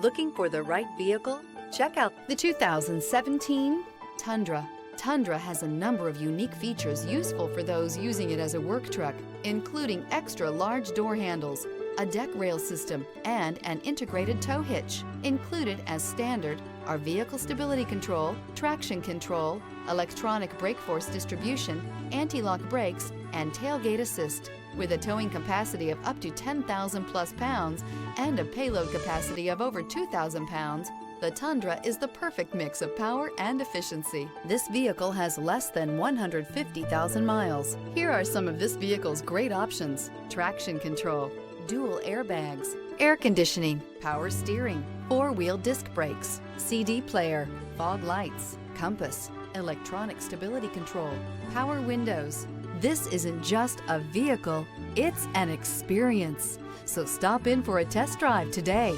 Looking for the right vehicle? Check out the 2017 Tundra. Tundra has a number of unique features useful for those using it as a work truck, including extra large door handles, a deck rail system, and an integrated tow hitch. Included as standard are vehicle stability control, traction control, electronic brake force distribution, anti-lock brakes, and tailgate assist. With a towing capacity of up to 10,000 plus pounds and a payload capacity of over 2,000 pounds, the Tundra is the perfect mix of power and efficiency. This vehicle has less than 150,000 miles. Here are some of this vehicle's great options: traction control, dual airbags, air conditioning, power steering, four-wheel disc brakes, CD player, fog lights, compass, electronic stability control, power windows. This isn't just a vehicle, it's an experience. So stop in for a test drive today.